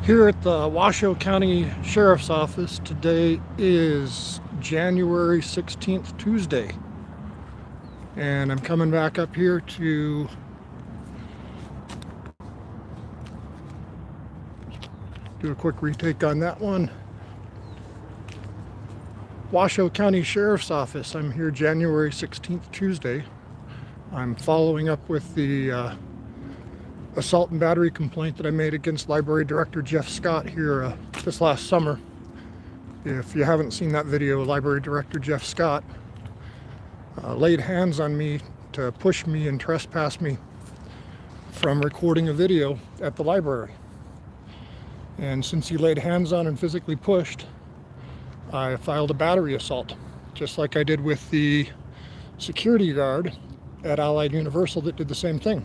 Here at the Washoe County Sheriff's Office, today is January 16th, Tuesday. And I'm coming back up here to do a quick retake on that one. Washoe County Sheriff's Office. I'm here January 16th, Tuesday. I'm following up with the assault and battery complaint that I made against Library Director Jeff Scott here this last summer. If you haven't seen that video, Library Director Jeff Scott laid hands on me to push me and trespass me from recording a video at the library. And since he laid hands on and physically pushed, I filed a battery assault, just like I did with the security guard at Allied Universal that did the same thing.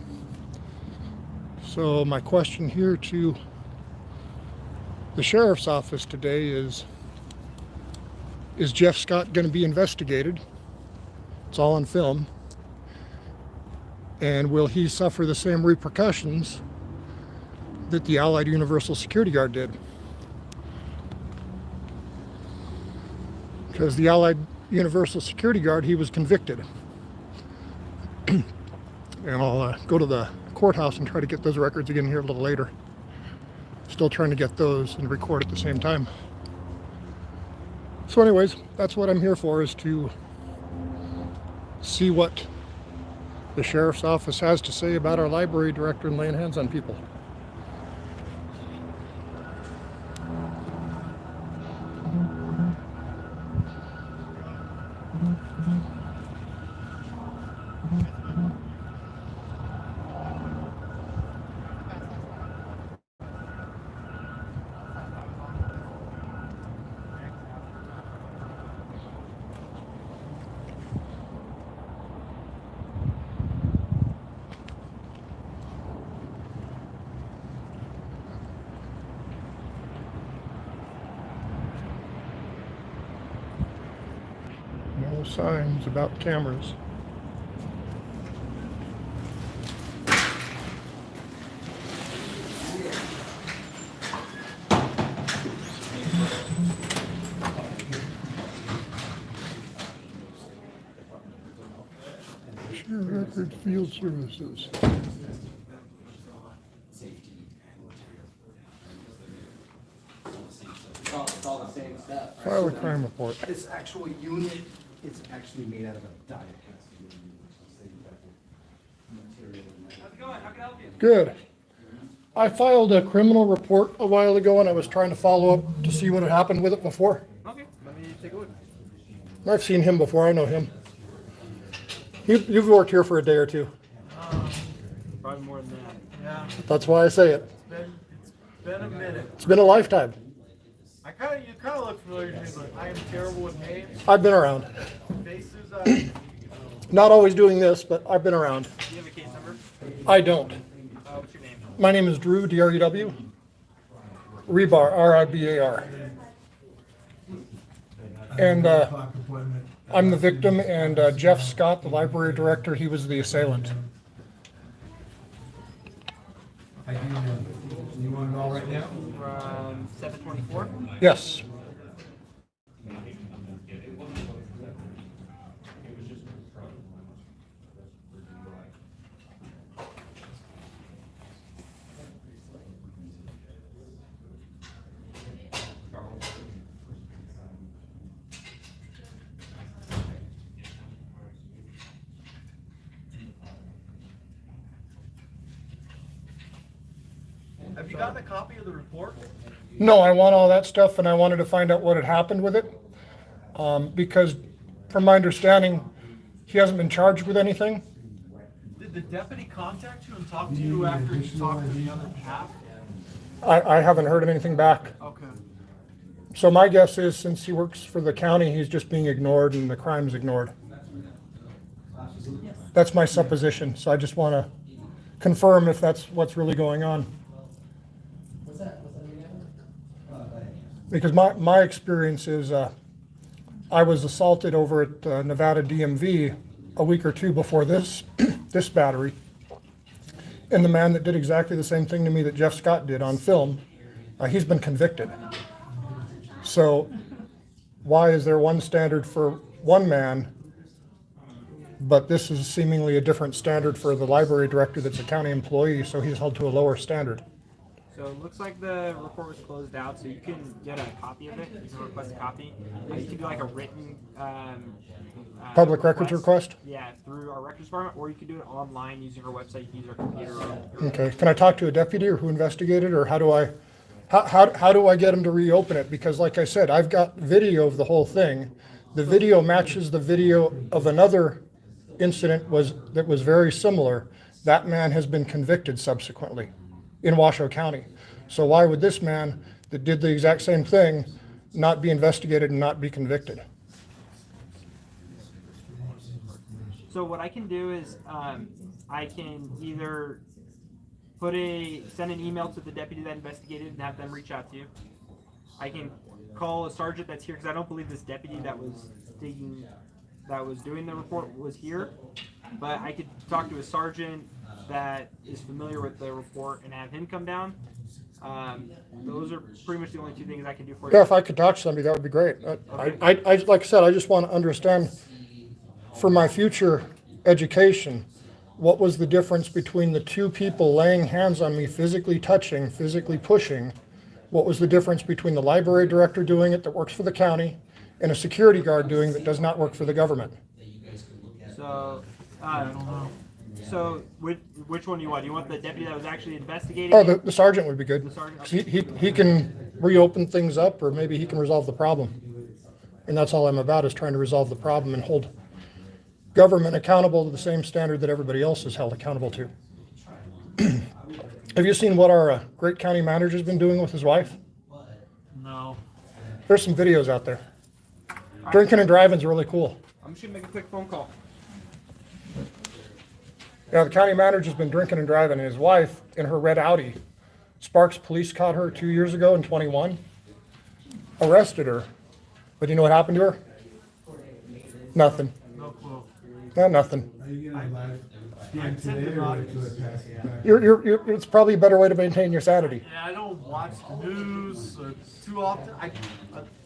So my question here to the sheriff's office today is Jeff Scott going to be investigated? It's all on film. And will he suffer the same repercussions that the Allied Universal security guard did? Because the Allied Universal security guard, he was convicted. And I'll go to the courthouse and try to get those records again here a little later. Still trying to get those and record at the same time. So anyways, that's what I'm here for, is to see what the sheriff's office has to say about our library director and laying hands on people. No signs about cameras. Share record field services. It's all the same stuff. File a crime report. This actual unit is actually made out of a die cast. How's it going? How can I help you? Good. I filed a criminal report a while ago, and I was trying to follow up to see what had happened with it before. Okay, let me take a look. I've seen him before. I know him. You've worked here for a day or two. Probably more than that. Yeah, That's why I say it. it's been a minute. It's been a lifetime. You kind of look familiar to me, but I am terrible with names, I've been around. faces. Do you Not always doing this, but I've been around. have a case number? I don't. What's your name? My name is Drew, D-R-U-W. Rebar, R-I-B-A-R. And I'm the victim, and Jeff Scott, the library director, he was the assailant. You want it all right now? 724. Yes. Have you gotten a copy of the report? No, I want all that stuff, and I wanted to find out what had happened with it. Because from my understanding, he hasn't been charged with anything. Did the deputy contact you and talk to you after he talked to the other half? I haven't heard anything back. Okay. So my guess is, since he works for the county, he's just being ignored and the crime's ignored. That's my supposition, so I just want to confirm if that's what's really going on. Because my experience is I was assaulted over at Nevada DMV a week or two before this this battery. And the man that did exactly the same thing to me that Jeff Scott did on film, He's been convicted. So why is there one standard for one man, but this is seemingly a different standard for the library director that's a county employee, so he's held to a lower standard? So it looks like the report was closed out, so you can get a copy of it. You can request a copy. You can do like a written Public records request? Yeah, through our records department, or you can do it online using our website. You can use our computer. Okay, can I talk to a deputy or who investigated, or how do I get him to reopen it? Because like I said, I've got video of the whole thing. The video matches the video of another incident that was very similar. That man has been convicted subsequently in Washoe County. So why would this man that did the exact same thing not be investigated and not be convicted? So what I can do is I can either send an email to the deputy that investigated and have them reach out to you. I can call a sergeant that's here, because I don't believe this deputy that was doing the report was here, but I could talk to a sergeant that is familiar with the report and have him come down. Those are pretty much the only two things I can do for you. Yeah, if I could talk to somebody, that would be great. I like I said, I just want to understand for my future education, what was the difference between the two people laying hands on me, physically touching, physically pushing? What was the difference between the library director doing it that works for the county and a security guard doing that does not work for the government? So, so which one do you want? Do you want the deputy that was actually investigating? Oh, the sergeant would be good. The sergeant? 'Cause he can reopen things up, or maybe he can resolve the problem. And that's all I'm about, is trying to resolve the problem and hold government accountable to the same standard that everybody else is held accountable to. Have you seen what our great county manager's been doing with his wife? No. There's some videos out there. Drinking and driving's really cool. I'm just gonna make a quick phone call. Yeah, the county manager's been drinking and driving, and his wife in her red Audi. Sparks police caught her 2 years ago in 21, arrested her. But you know what happened to her? Nothing. No clue. Nothing. Are you gonna live I scan tend today to or not. wait till it passes back? It's probably a better way to maintain your sanity. Yeah, I don't watch the news too often.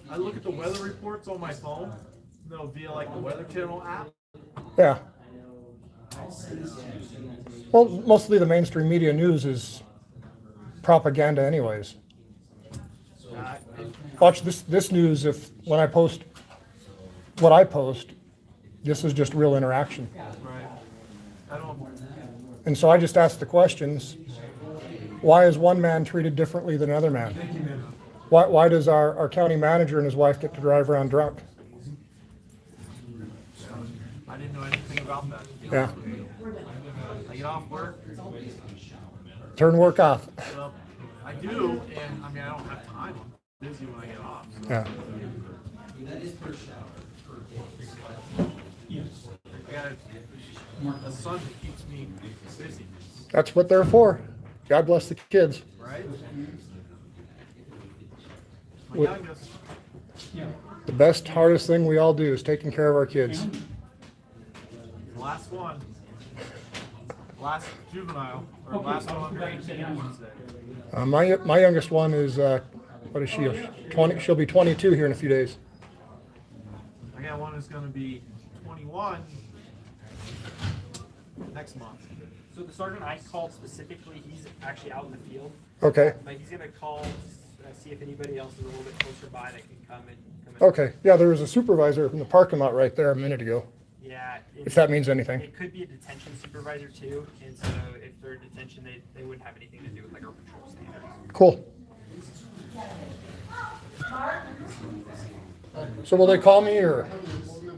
I look at the weather reports on my phone, via like the Weather Channel app. Yeah. Well, mostly the mainstream media news is propaganda anyways. Uh, Watch this news, when I post what I post, this is just real interaction. Right. I don't. And so I just ask the questions, why is one man treated differently than another man? Why does our county manager and his wife get to drive around drunk? I didn't know anything about that. Yeah. I get off work. Turn work off. Well, I do, and I don't have time. I'm busy when I get off. So. Yeah. I got a son that keeps me busy, That's what they're for. God bless the kids. right? My What- youngest, The best, hardest thing we all do is taking care of our kids. last one, last juvenile, or last one under 18, I should say. My youngest one is, what is she, 20? She'll be 22 here in a few days. I got one who's going to be 21 next month. So the sergeant I called specifically, he's actually out in the field. Okay. But he's gonna call, see if anybody else is a little bit closer by that can come in. Okay. Yeah, there was a supervisor in the parking lot right there a minute ago, Yeah. if that means anything. It could be a detention supervisor too, and so if they're in detention, they wouldn't have anything to do with like our patrol standards. Cool. So will they call me, or?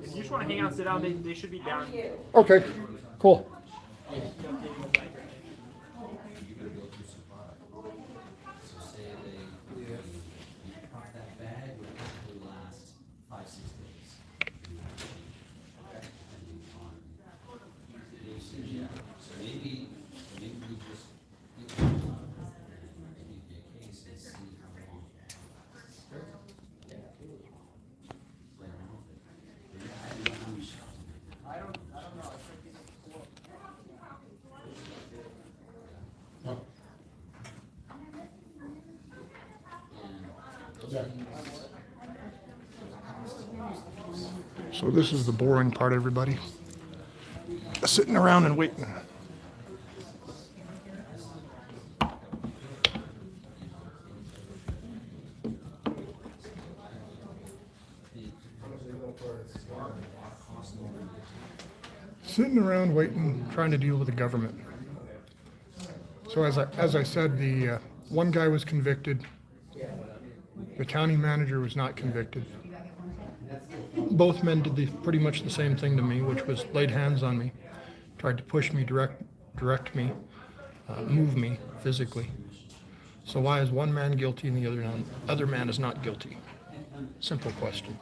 If you just wanna hang out and sit down, they should be down. Okay, cool. So this is the boring part, everybody. Sitting around and waiting. Sitting around waiting, trying to deal with the government. So as I said, the one guy was convicted. The county manager was not convicted. Both men did pretty much the same thing to me, which was laid hands on me, tried to push me, direct me, move me physically. So why is one man guilty and the other man is not guilty? Simple question.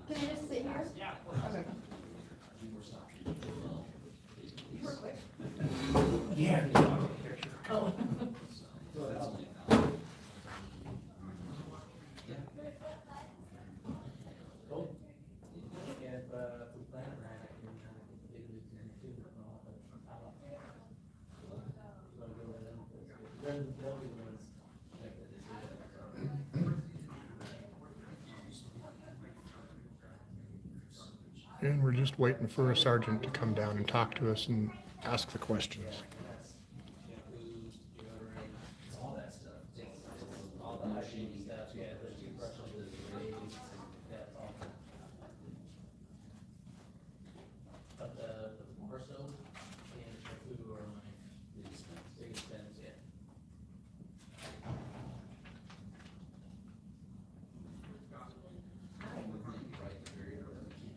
Can I just sit here? Okay. Real quick. Yeah. Oh. And we're just waiting for a sergeant to come down and talk to us and ask the questions.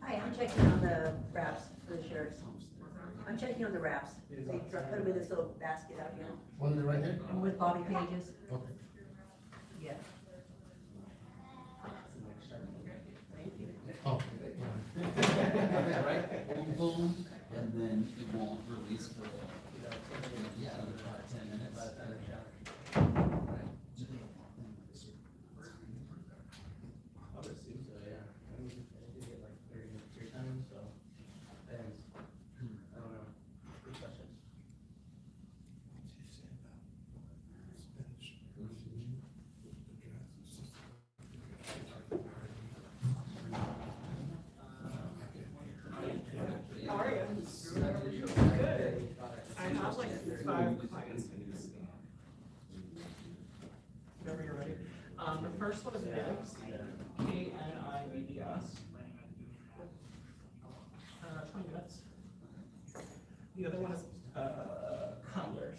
Hi, I'm checking on the wraps for the sheriff's. I'm checking on the wraps. They put them in this little basket out here. One is right there? I'm with Bobby Pages. Okay. Yeah. Oh. Right? Boom, and then it won't release for, yeah, another 5, 10 minutes. How are you? Good. I have like 5 clients. Whenever you're ready. The first one is Nibs, Knibs. 20 minutes. The other one is Cutler, Cutler.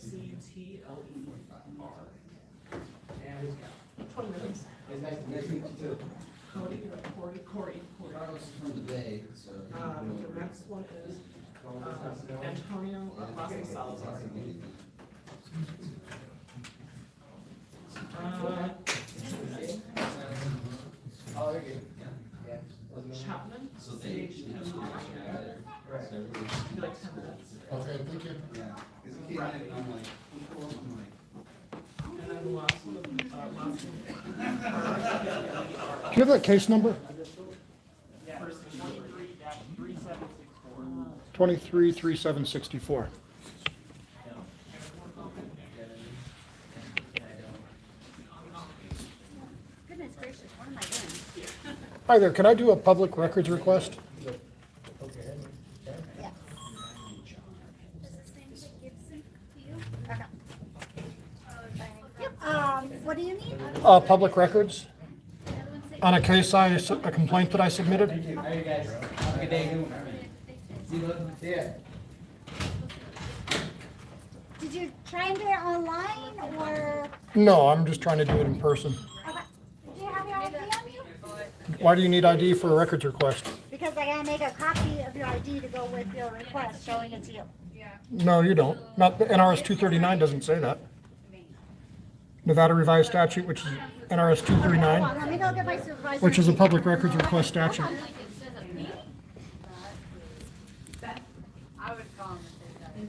And 20 minutes. Nice to meet you too. Corey. Carlos is from the Bay, so. The next one is Antonio Salazar. Oh, they're good. Yeah. Chapman. So they, Right. Be like 10 minutes. Okay, thank you. yeah, cause he came in and I'm like, And then the last one, Do you have that case number? First 23-3764. 233764. Goodness gracious, what am I doing? Hi there, can I do a public records request? Yeah. Does this thing say Gibson to you? Okay. Yep, what do you need? Public records on a case a complaint that I submitted? How are you guys? Have a good day. See you later. See ya. Did you try and do it online or? No, I'm just trying to do it in person. Okay. Do you have your ID on you? Why do you need ID for a records request? Because I gotta make a copy of your ID to go with your request showing it's you. No, you don't. Not, the NRS 239 doesn't say that. Nevada Revised Statute, which is NRS Hold on, 239, let me go get my supervisor. which is a public records request statute. I would call him if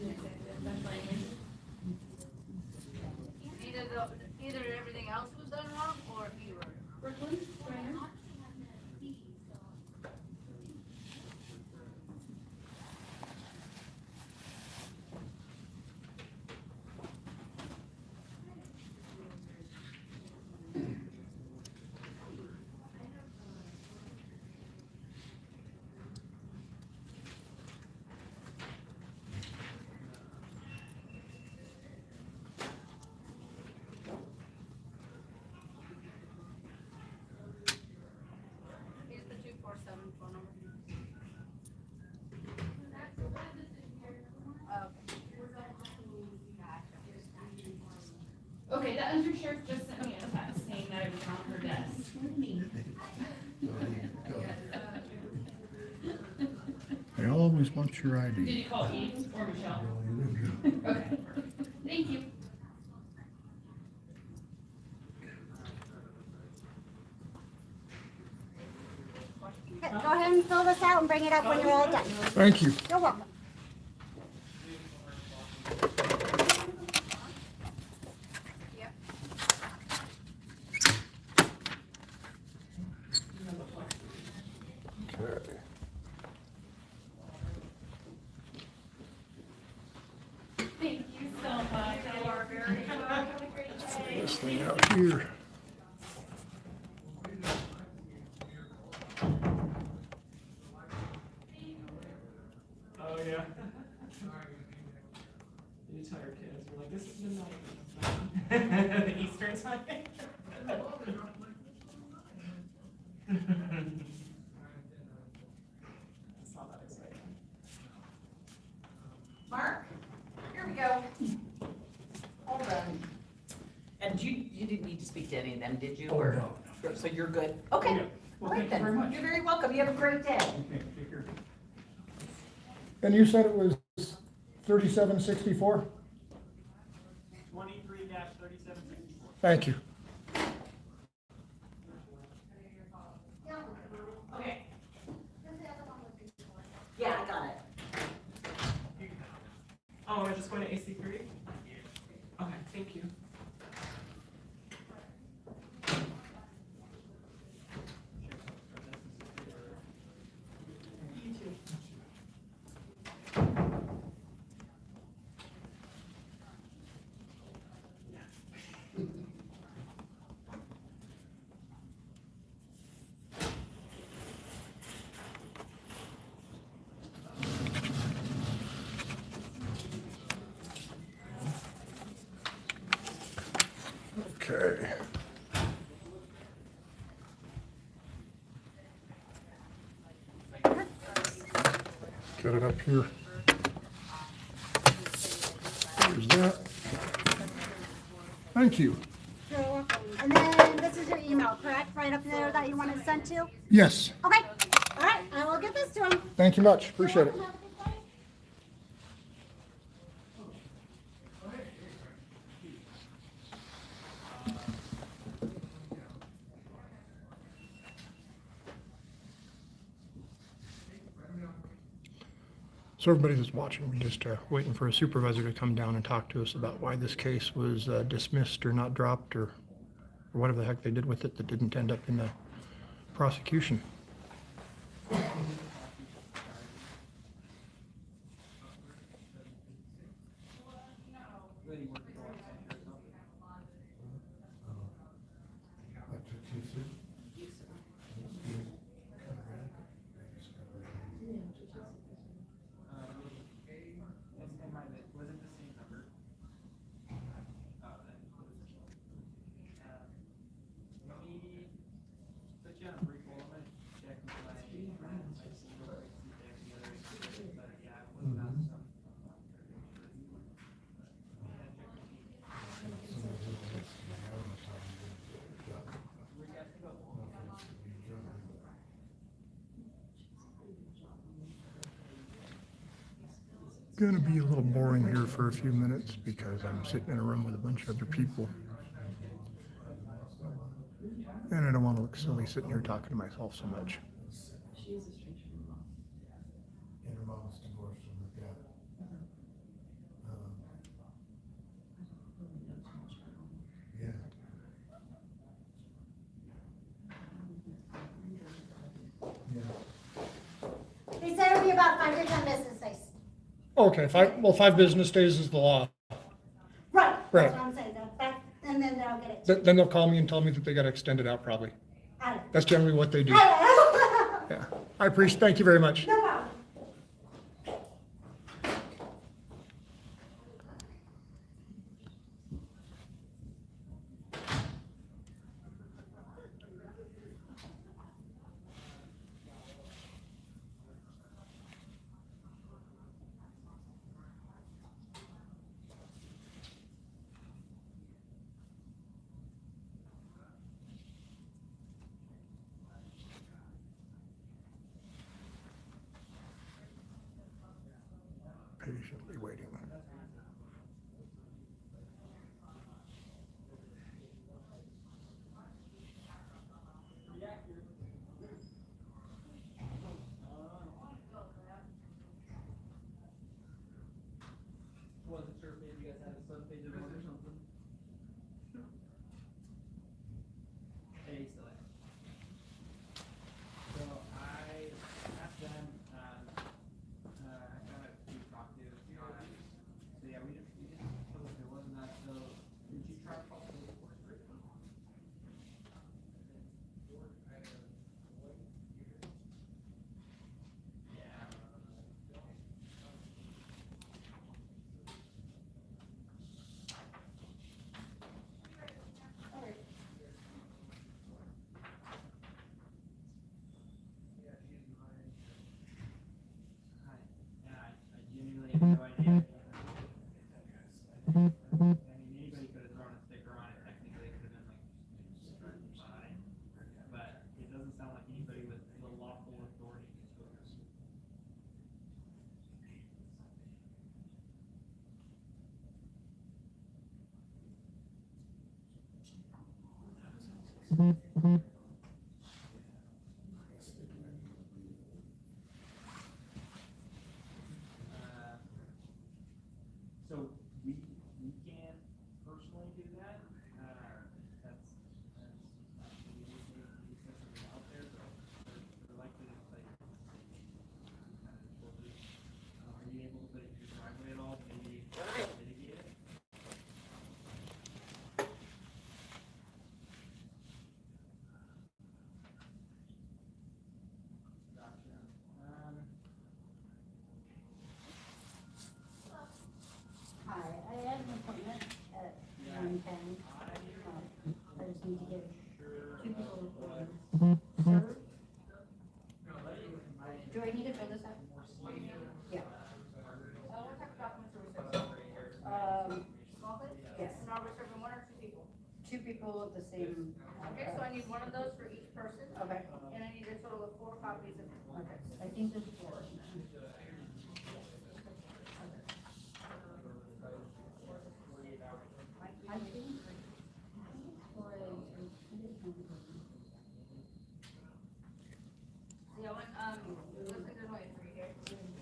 they either everything else was done wrong or if you were. undersheriff just sent me a text saying that it was on her desk. They always want your Did ID. you call Eve or Michelle? Okay, thank you. Okay, go ahead and fill this out and bring it up when you're all done. Thank you. You're welcome. Okay. Thank you so much. You are very welcome. Have a great day. This thing out here. Oh yeah. You tell your kids, we're like, this is the night. The Eastern time. It's not that exciting. Mark, here we go. All done. And you didn't need to speak to any of them, did you? Or so you're good? Okay. Yeah. All Well, right thank you then. very much. You're very welcome. You have a great day. Okay, take care. And you said it was 3764? 23-3764. Thank you. Okay. Yeah, I got it. Oh, am I just going to AC3? Okay, thank you. You too. Okay. Get it up here. There's that. Thank you. You're welcome. And then this is your email, correct? Right up there that you want it sent to? Yes, Okay. All right, I will get this to him. thank you much. Appreciate it. So everybody that's watching, we're just waiting for a supervisor to come down and talk to us about why this case was dismissed or not dropped or whatever the heck they did with it that didn't end up in the prosecution. Gonna be a little boring here for a few minutes because I'm sitting in a room with a bunch of other people. And I don't want to look silly sitting here talking to myself so much. He said it'll be about 5 to 10 business days. Okay, 5 business days is the law. Right. Right. That's what I'm saying. And then they'll get it. Then they'll call me and tell me that they got to extend it out probably. I don't That's generally what they do. know. Yeah. I appreciate, thank you very much. No problem. So we can personally do that. That's not really anything that's out there, but they're likely to play. Are you able to put it in your driveway at all? Maybe mitigate it? Gotcha. Hi, I have an appointment at 1:10. I just need to get two people served. Do I need to fill this out? Yeah. What type of documents are we serving? Small plates? Yes. And are we serving one or two people? Two people of the same. Okay, so I need one of those for each person. Okay. And I need a total of 4 copies of. Okay, I think there's four. I think for a. Yeah, looks like there's only 3 here.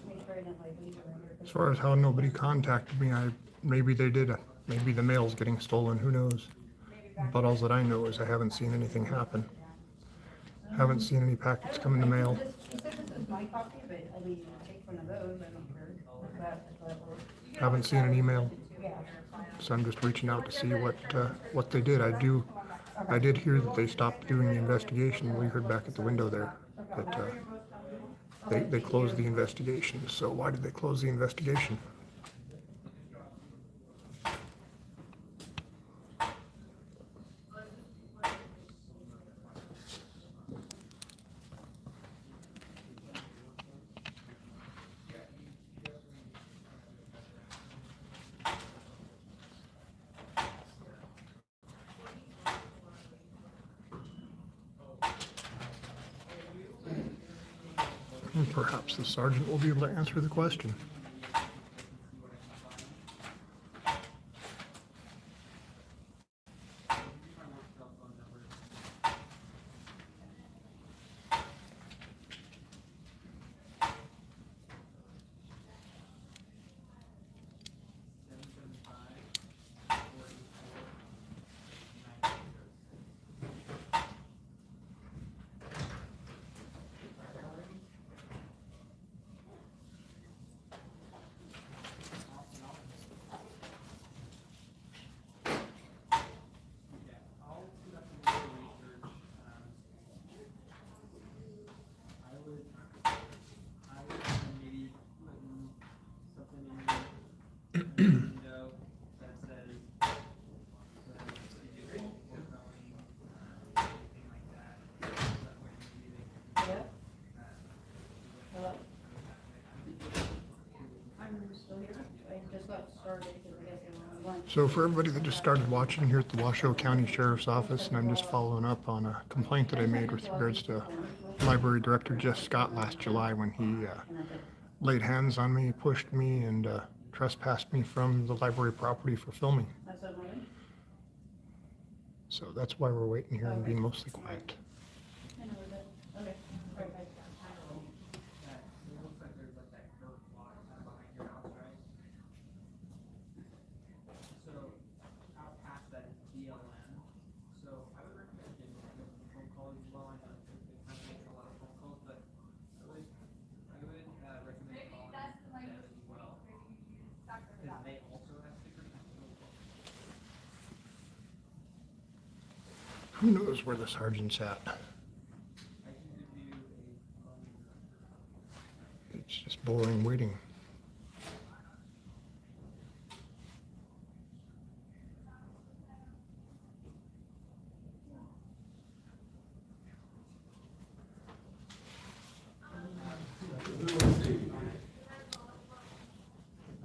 Make sure I don't like leave As far as how nobody contacted me, maybe they did. Maybe the mail's getting stolen, who knows? But all that I know is I haven't seen anything happen. Haven't seen any packets come in the mail. She said this is my copy, but I mean, take one of those, I don't care. That works. Haven't seen an email. Yeah. So I'm just reaching out to see what they did. I did hear that they stopped doing the investigation. We heard back at the window there that they closed the investigation. So why did they close the investigation? And perhaps the sergeant will be able to answer the question. Yeah. Hello? I'm still here. I just got started because I guess I'm on lunch. So for everybody that just started watching here at the Washoe County Sheriff's Office, and I'm just following up on a complaint that I made with regards to Library Director Jeff Scott last July when he laid hands on me, pushed me, and trespassed me from the library property for filming. That's what I'm doing? So that's why we're waiting here and being mostly quiet. I know where that, okay. Right, bye. It looks like there's like that dirt lot kind of behind your house, right? So out past that is BLM. So I would recommend giving them a phone call as well. I know they kind of make a lot of phone calls, but I would recommend calling them as well. Because they also have stickers. Who knows where the sergeant's at? I can give you a It's just boring waiting.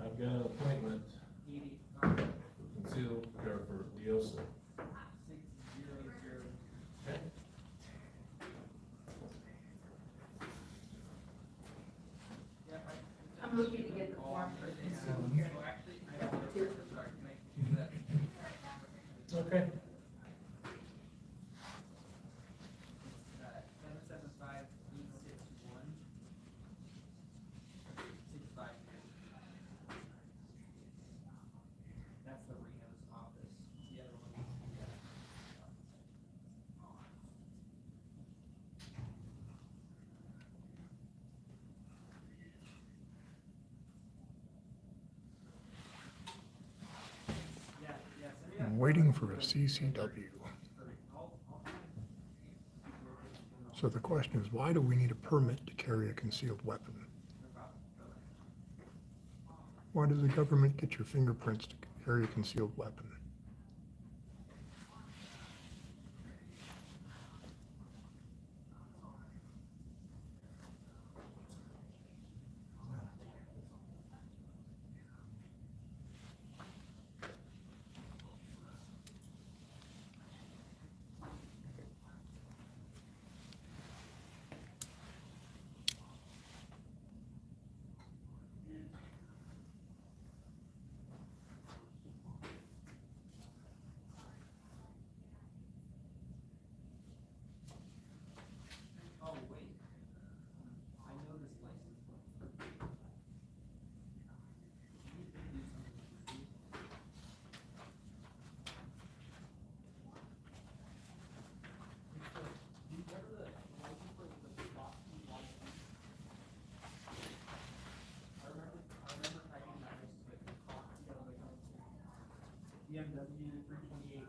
I've got an appointment concealed care for Diosa. Okay. I'm looking to get the form for this. Okay. waiting for a CCW. So the question is, why do we need a permit to carry a concealed weapon? Why does the government get your fingerprints to carry a concealed weapon? BMW 328i.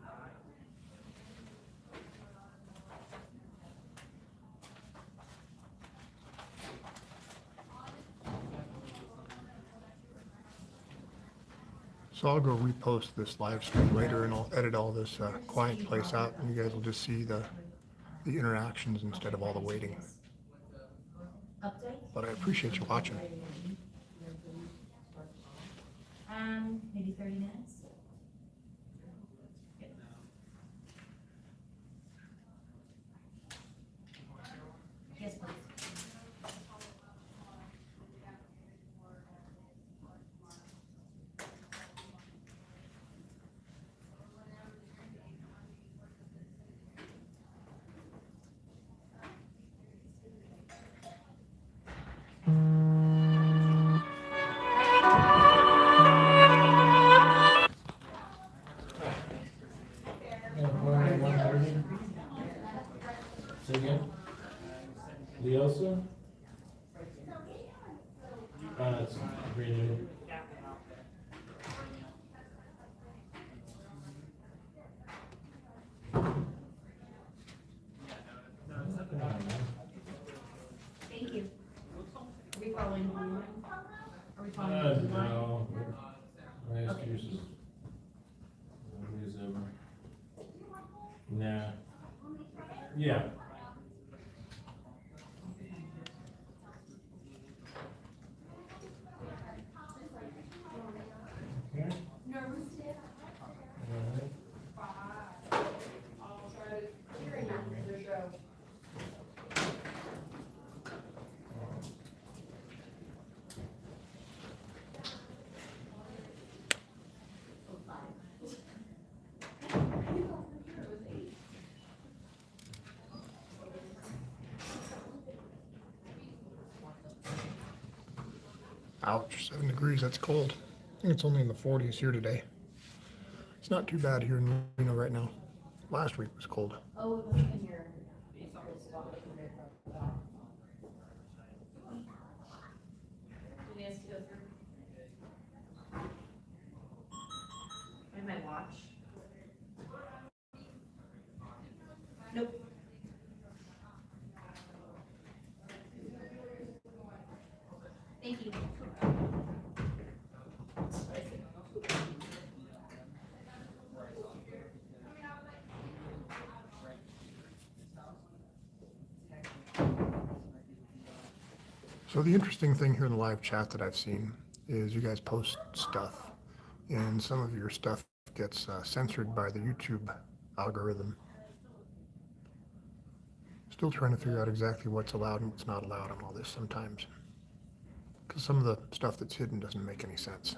So I'll go repost this live stream later and I'll edit all this quiet place out and you guys will just see the interactions instead of all the waiting. But I appreciate you watching. Maybe 30 minutes? Yes, please. Say again? Leosa? It's green. Thank you. Are we following online? Are we following online? No. Last year's is. Is over. Nah. Yeah. Okay. Ouch, 7 degrees, that's cold. I think it's only in the 40s here today. It's not too bad here in Reno right now. Last week was cold. Oh, it was in your. And my watch. Nope. Thank you. So the interesting thing here in the live chat that I've seen is you guys post stuff and some of your stuff gets censored by the YouTube algorithm. Still trying to figure out exactly what's allowed and what's not allowed on all this sometimes. Because some of the stuff that's hidden doesn't make any sense.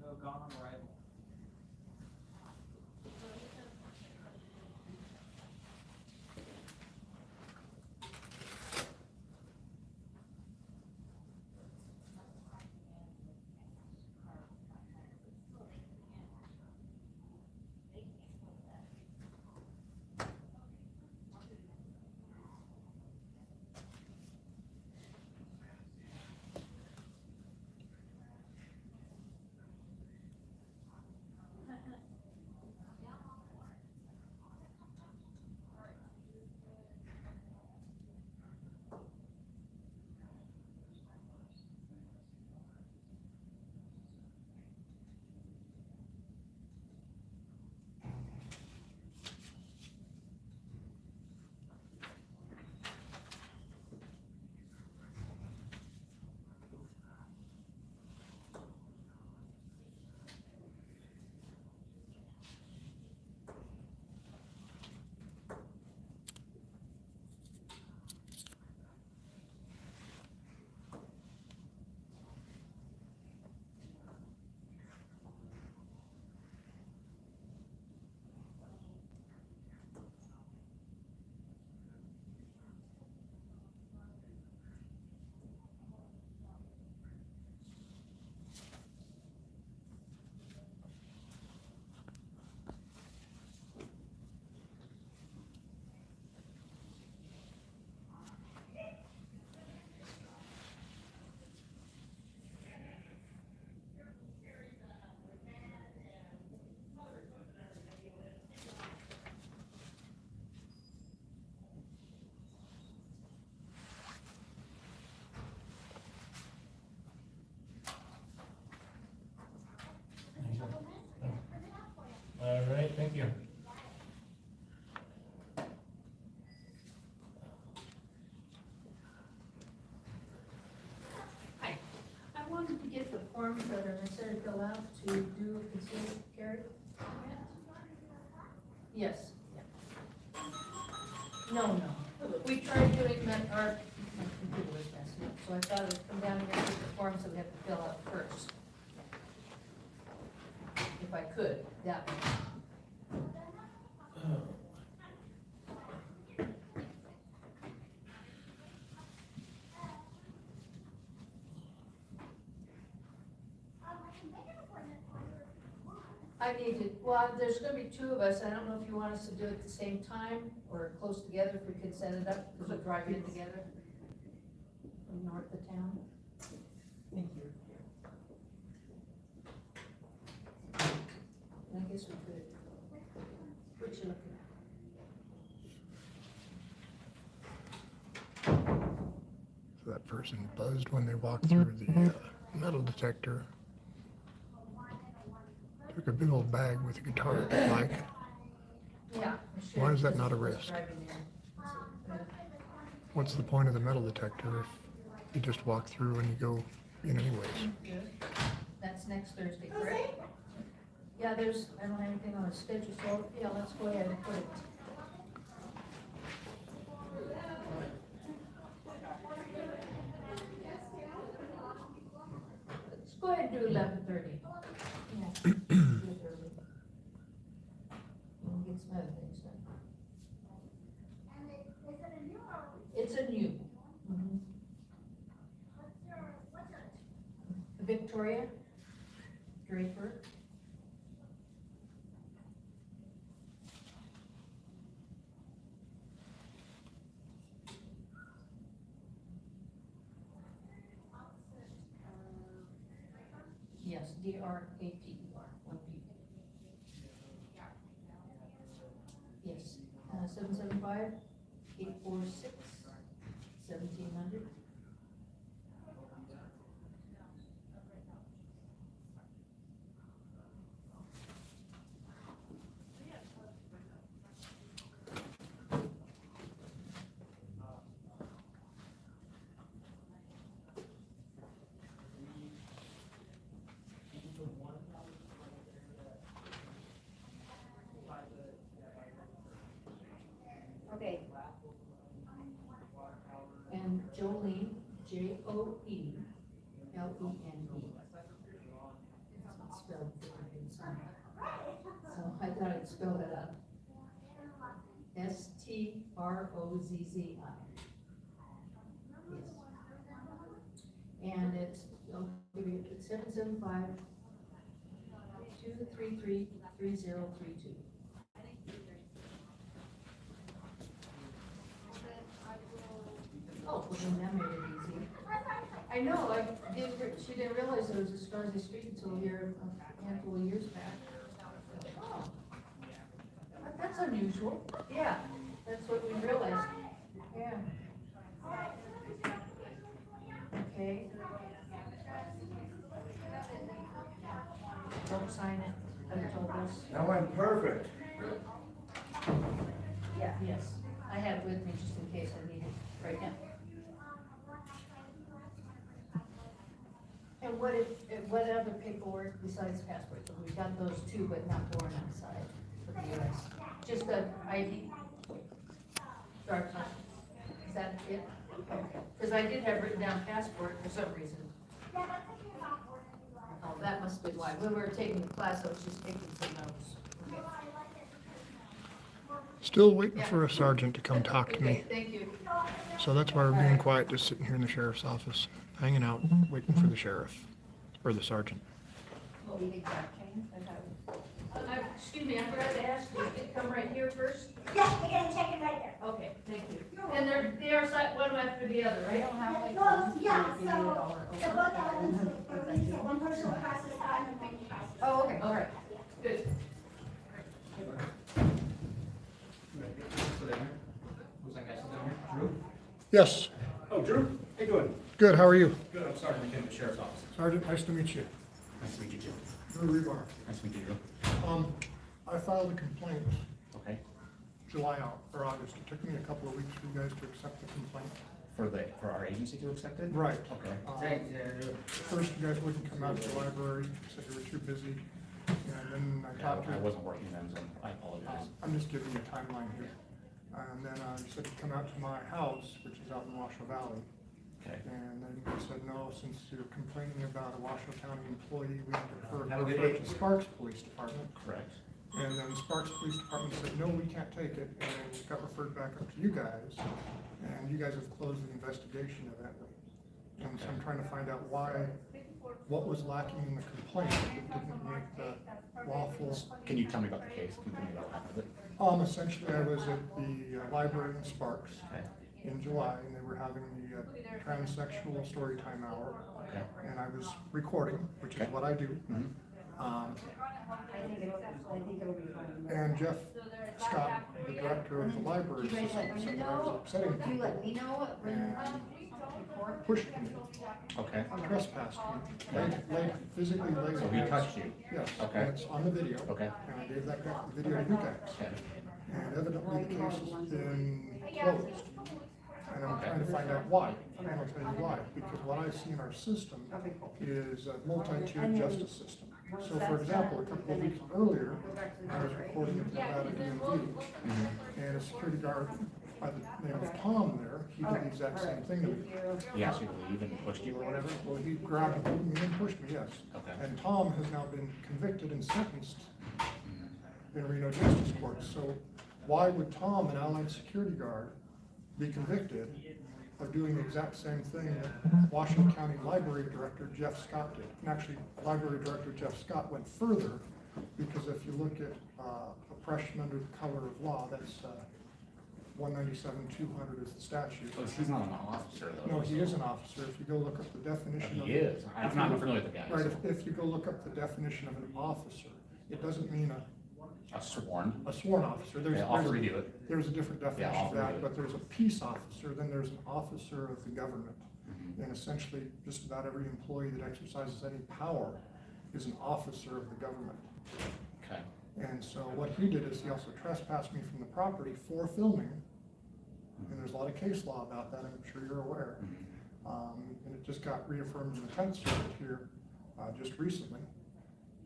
No, gone on arrival. All right, thank you. Hi. I wanted to get the forms that are necessary to fill out to do a concealed carry. Yes. No. We tried doing that, our computer was messing up, so I thought I'd come down here and get the forms that we have to fill out first. If I could, that way. I need to, well, there's gonna be two of us, I don't know if you want us to do it at the same time, or close together, if we could set it up, because we'll drive in together. From north of town. Thank you. And I guess we could. What you looking at? So that person buzzed when they walked through the metal detector. Took a big old bag with a guitar at the mic. Yeah. Why is that not a risk? Driving in. What's the point of the metal detector if you just walk through and you go in anyways? Good. That's next Thursday, correct? Yeah, I don't have anything on the schedule, so, yeah, let's go ahead and put it. Let's go ahead and do 11:30. Yeah. Do it early. We'll get some other things done. It's a new. Mhm. Victoria Draper. Yes, Draper, 1 P. Yes, 775-846-1700. Okay. And Jolene, Joelene. It's spelled different inside. So I thought I'd spell it out. Strozzi. Yes. And it's, I'll give you, it's 775-233-3032. Oh, well, then that made it easy. I know, she didn't realize there was a Strozzi Street until here a handful of years back. Oh, that's unusual. Yeah, that's what we realized. Yeah. Okay. Don't sign it, I told us. That went perfect. Yeah, yes, I have it with me just in case I need it right now. And what other paperwork besides passports? So we've got those two, but not born outside of the US. Just the ID? Driver's license. Is that it? Okay. Because I did have written down passport for some reason. Oh, that must be why. When we were taking the class, I was just taking some notes. Okay. Still waiting for a sergeant to come talk to me. Okay, thank you. So that's why we're being quiet, just sitting here in the sheriff's office, hanging out, waiting for the sheriff, or the sergeant. What we need that change? Excuse me, I forgot to ask you, did it come right here first? Yeah, you're gonna check it right there. Okay, thank you. And they are set one after the other, right? Well, yeah, so, the both elements, one person will process that and one will process. Oh, okay, all right, good. Who's that guy sitting down here? Drew? Yes, Oh, Drew? How you doing? good, how are you? Good, I'm Sergeant McKinnon, the Sheriff's Office. Sergeant, nice to meet you. Nice to meet you, Jim. Drew Rebar. Nice to meet you, Drew. I filed a complaint Okay, July or August. It took me a couple of weeks for you guys to accept the complaint. for our agency to accept it? Right. Okay. First, you guys wouldn't come out to the library, said you were too busy. And then I talked to I wasn't working then, so I apologize. I'm just giving you a timeline here. And then you said to come out to my house, which is out in Washoe Valley. Okay. And then you said, no, since you're complaining about a Washoe County employee, we have to Have a good refer day. to Sparks Police Department. Correct. And then Sparks Police Department said, no, we can't take it, and then it got referred back up to you guys. And you guys have closed the investigation evidently. And so I'm trying to find out what was lacking in the complaint that didn't make the lawful. Can you tell me about the case? Can you tell me about what happened with it? Essentially, I was at the library in Sparks Okay. in July, and they were having the transsexual story time hour. Okay. And I was recording, which is Okay. what I do. Mhm. And Jeff Scott, the director of the library Do you guys let system, me said that I was know? upsetting Do you people let me know when and pushed me, Okay. trespassed me, physically laid. So he touched you? Yes. Okay. And it's on the video. Okay. And I gave that video to you guys. Okay. And evidently the case has been closed. And I'm trying to find out why. And I'll tell you why. Because what I see in our system is a multi-tiered justice system. So for example, a couple of weeks earlier, I was recording at the Nevada DMV, and a security guard by the name of Tom there, he did the exact same thing to me. He asked you to leave and pushed you or whatever? Well, he grabbed me and pushed me, yes. Okay. And Tom has now been convicted and sentenced in Reno Justice Court. So why would Tom, an allied security guard, be convicted of doing the exact same thing that Washington County Library Director Jeff Scott did? And actually, Library Director Jeff Scott went further, because if you look at oppression under the color of law, that's 197-200 is the statute. Well, he's not an officer though. No, he is an officer. If you go look up the definition of. He is. I'm not familiar with the guy. Right, so. if you go look up the definition of an officer, it doesn't mean A sworn. a sworn officer. Yeah, I'll review it. There's a different definition I'll of that, review it. but there's a peace officer, then there's an officer of the government. Mm-hmm. And essentially, just about every employee that exercises any power is an officer of the government. Okay. And so what he did is he also trespassed me from the property for filming. And there's a lot of case law about that, I'm sure you're aware. And it just got reaffirmed in the 10th Circuit here just recently.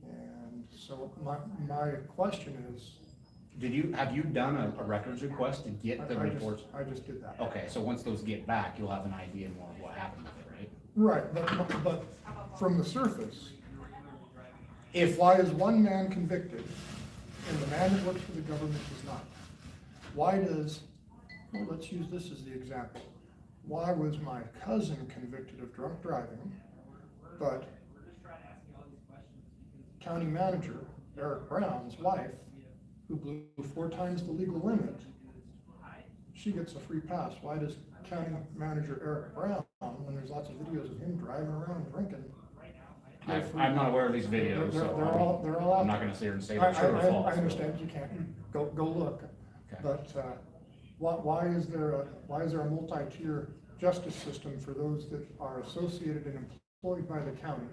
And so my question is. Have you done a records request to get the reports? I just did that. Okay, so once those get back, you'll have an idea more of what happened with it, right? Right, but from the surface, why is one man convicted and the man that works for the government is not? Why does, well, let's use this as the example. Why was my cousin convicted of drunk driving, but county manager Eric Brown's wife, who blew 4 times the legal limit, she gets a free pass? Why does county manager Eric Brown, when there's lots of videos of him driving around drinking? I'm not aware of these videos, They're so all out I'm not there. gonna sit here and say I they're true or false. understand you can't, go look. Okay. But why is there a multi-tier justice system for those that are associated and employed by the county,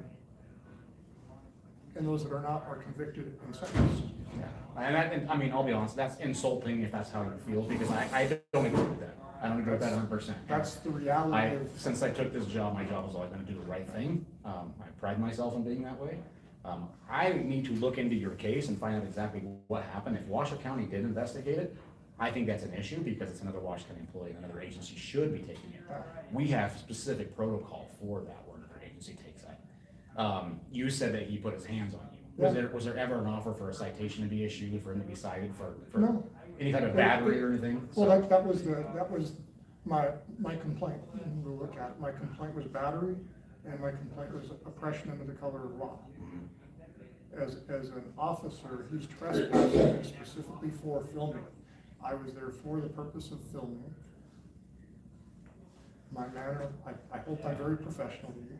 and those that are not are convicted and sentenced? Yeah. And I mean, I'll be honest, that's insulting if that's how you feel, because I don't agree with that. I don't agree with that 100%. That's the reality of. Since I took this job, my job was always gonna do the right thing. I pride myself in being that way. I need to look into your case and find out exactly what happened. If Washoe County did investigate it, I think that's an issue, because it's another Washoe County employee, and another agency should be taking it. We have specific protocol for that where another agency takes that. You said that he put his hands on you. Was there ever an offer for a citation to be issued, for him to be cited for No. any type of battery or anything? Well, that was my complaint. We'll look at it. My complaint was battery, and my complaint was oppression under the color of law. As an officer, he's trespassing me specifically for filming. I was there for the purpose of filming. My manner, I hope I'm very professional to you.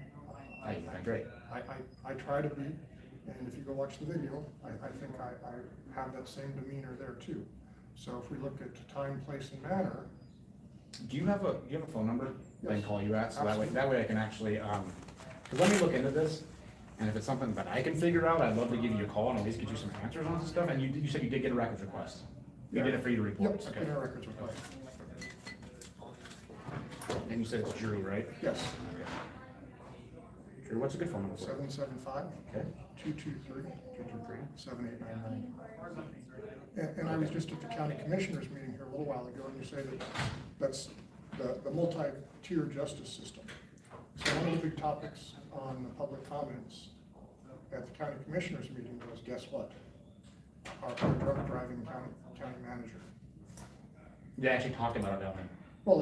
Great. I try to be, and if you go watch the video, I think I have that same demeanor there too. So if we look at time, place, and manner. Do you have a phone number I can Yes. call you at? So Absolutely. that way I can actually, cause let me look into this. And if it's something that I can figure out, I'd love to give you a call and at least get you some answers on some stuff. And you said you did get a records request. You did it for you to report. Yep, Okay. in our records request. And you said it's Drew, right? Yes, Drew, what's a good phone number for you? 775 Okay. 223 223. 7899. And I was just at the county commissioners meeting here a little while ago, and you say that that's the multi-tier justice system. So one of the big topics on the public comments at the county commissioners meeting was, guess what? Our drunk driving county manager. They actually talked about it down there. Well,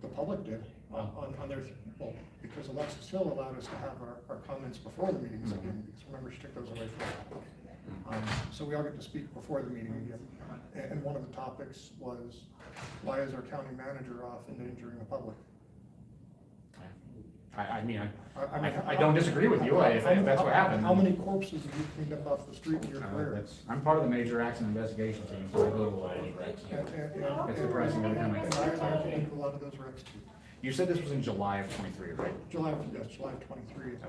the public did on their, well, because Alexis Hill allowed us to have our comments before the meetings again, because remember, she took those away from us. So we all get to speak before the meeting again. And one of the topics was, why is our county manager off endangering the public? I don't disagree with you, if that's what happened. How many corpses have you cleaned up off the street in your career? I'm part of the major accident investigation team, so I go to a lot of those wrecks. It's surprising every time I And I've been to a lot of those wrecks too. You said this was in July of 23, right? July of 23 is the,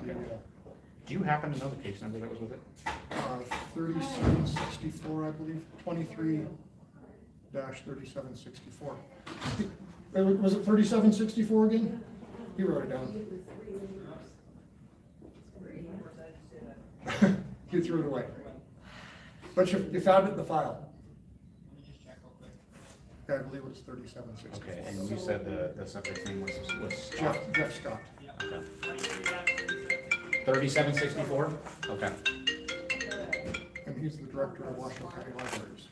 Do you happen to know the case number that was with it? 3764, I believe, 23-3764. Was it 3764 again? He wrote it down. You threw it away. But you found it in the file. Yeah, I believe it was 3764. Okay, and you said the subject name was Jeff Scott. 3764? Okay. And he's the director of Washoe County Libraries.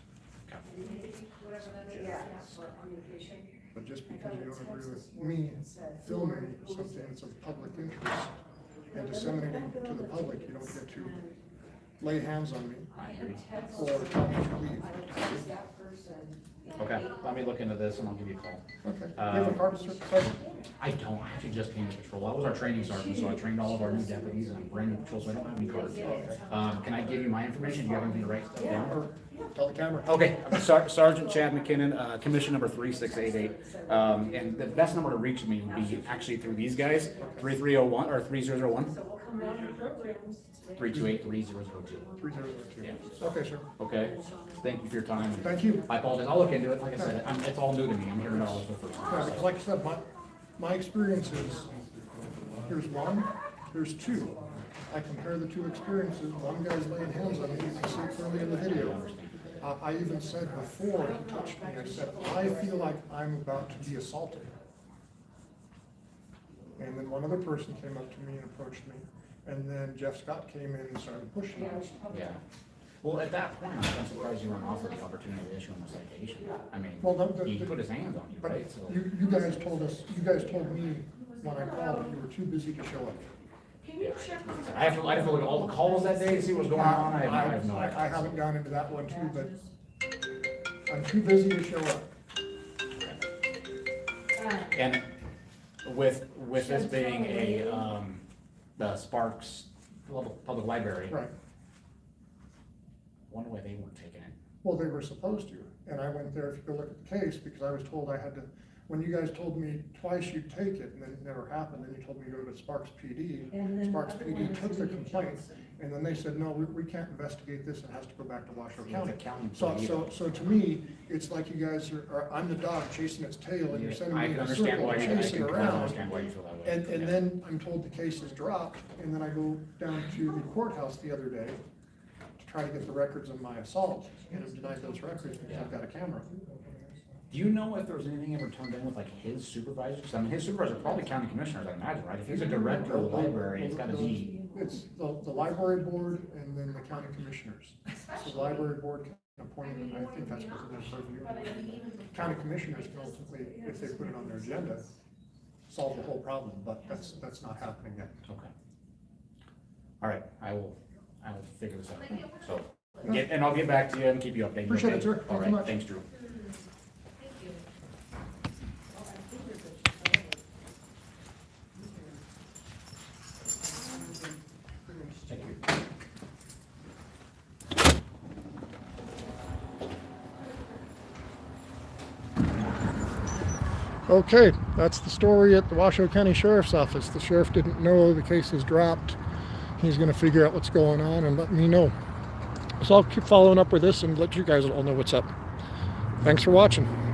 But just because you don't agree with me filming something that's of public interest and disseminating it to the public, you don't get to lay hands on me or tell me to leave. Okay, let me look into this and I'll give you a call. Okay. You have a card, sir? I don't, I actually just came to patrol. I was our training sergeant, so I trained all of our new deputies and I'm brand new patrol, so I don't have any cards. Can I give you my information? Do you have anything to write stuff down? Or tell the camera. Okay, I'm Sergeant Chad McKinnon, commission number 3688. And the best number to reach me would be actually through these guys, 3301 or 3001. 328-3002. 3002. Yeah. Okay, sir. Okay, thank you for your time. Thank you. I apologize, I'll look into it. Like I said, it's all new to me. I'm hearing it all for the first Yeah, time. because like I said, my experience is, here's one, there's two. I compare the two experiences. One guy's laying hands on me, you can see it clearly in the video. I even said before he touched me, I said, I feel like I'm about to be assaulted. And then one other person came up to me and approached me, and then Jeff Scott came in and started pushing me. Yeah. Well, at that point, I'm surprised you weren't offered the opportunity to issue him a citation. I mean, Well, he put his hands on you, But right? So you guys told me when I called that you were too busy to show up. I have to look at all the calls that day to see what's going on. I have no idea. I haven't gone into that one too, but I'm too busy to show up. And with this being the Sparks Public Library, Right. I wonder why they weren't taking it. Well, they were supposed to, and I went there to go look at the case because I was told I had to, when you guys told me twice you'd take it and then it never happened, then you told me to go to Sparks PD. Sparks PD took the complaint, and then they said, no, we can't investigate this, it has to go back to Washoe County. So to me, it's like you guys I'm the dog chasing its tail and you're sending me I in can a understand circle, why you, I chasing can around. understand why you feel that way. And Yeah. then I'm told the case is dropped, and then I go down to the courthouse the other day to try to get the records of my assault, and I'm denied those records because I've got a camera. Do you know if there was anything ever turned in with like his supervisors? I mean, his supervisors are probably county commissioners, I imagine, right? If he's a director of the library, it's gotta be. It's the library board and then the county commissioners. So the library board can appoint, and I think that's what they're serving. County commissioners can ultimately, if they put it on their agenda, solve the whole problem, but that's not happening yet. Okay. All right, I will figure this out. So, and I'll get back to you and keep you updated. Appreciate it, okay? sir. All Thank you right, much. thanks, Drew. Thank you. Okay, that's the story at the Washoe County Sheriff's Office. The sheriff didn't know the case was dropped. He's going to figure out what's going on and let me know. So I'll keep following up with this and let you guys all know what's up. Thanks for watching.